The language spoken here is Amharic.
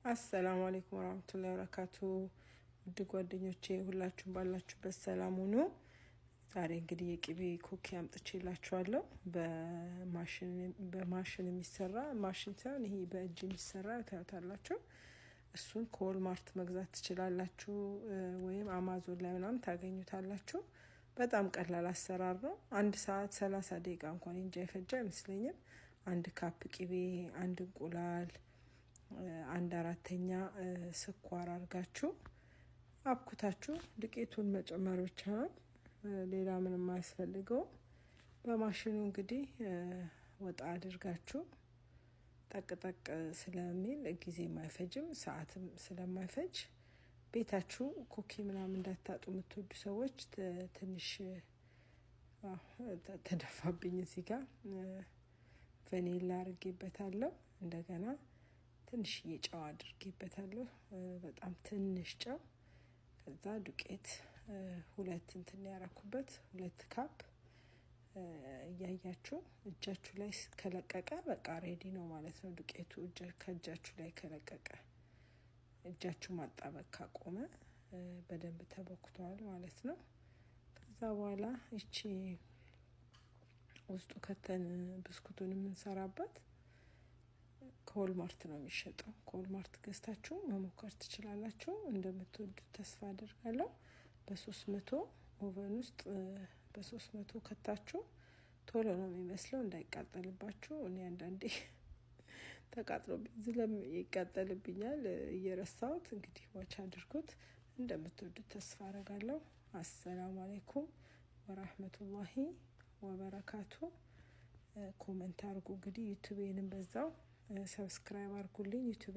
አሰላሙ አለይኩም ወራህመቱላሂ ወበረካቱ። ውድ ጓደኞቼ ሁላችሁም ባላችሁበት ሰላም ሁኑ። ዛሬ እንግዲህ የቅቤ ኩኪ አምጥቼላችኋለሁ። በማሽን የሚሰራ ማሽን ሳይሆን ይሄ በእጅ የሚሰራ ታዩታላችሁ። እሱን ከወልማርት መግዛት ትችላላችሁ ወይም አማዞን ላይ ምናምን ታገኙታላችሁ። በጣም ቀላል አሰራር ነው። 1 ሰዓት 30 ደቂቃ እንኳን እንጂ አይፈጃ አይመስለኝም። 1 ካፕ ቅቤ፣ 1 እንቁላል፣ 1/4 ስኳር አርጋችሁ አብኩታችሁ ዱቄቱን መጨመር ብቻ ነው። ሌላ ምንም አያስፈልገው። በማሽኑ እንግዲህ ወጣ አድርጋችሁ ጠቅጠቅ ስለሚል ጊዜ ማይፈጅም ሰዓትም ስለማይፈጅ ቤታችሁ ኩኪ ምናምን እንዳታጡ የምትወዱ ሰዎች ትንሽ ተደፋብኝ እዚህ ጋር ቫኒላ አድርጌበታለሁ። እንደገና ትንሽ ጨው አድርጌበታለሁ። በጣም ትንሽ ጨው። ከዛ ዱቄት 2 እንትን ያረኩበት 2 ካፕ እያያችሁ እጃችሁ ላይ ከለቀቀ በቃ ሬዲ ነው ማለት ነው። ዱቄቱ ከእጃችሁ ላይ ከለቀቀ እጃችሁ ማጣበቅ ካቆመ በደንብ ተቦክቷል ማለት ነው። ከዛ በኋላ እቺ ውስጡ ከተን ብስኩቱን የምንሰራበት ከወልማርት ነው የሚሸጠው። ከወልማርት ገዝታችሁ መሞከር ትችላላችሁ። እንደምትወዱት ተስፋ አደርጋለሁ። በ300 ኦቨን ውስጥ በ300 ከታችሁ ቶሎ ነው የሚመስለው እንዳይቃጠልባችሁ። እኔ አንዳንዴ ተቃጥሎብኝ ይቃጠልብኛል እየረሳሁት። እንግዲህ ዋች አድርጉት። እንደምትወዱት ተስፋ አደርጋለሁ። አሰላሙ አለይኩም ወራህመቱላሂ ወበረካቱ። ኮሜንት አድርጉ። እንግዲህ ዩቲዩብንም በዛው ሰብስክራይብ አድርጉልኝ። ዩቲዩብ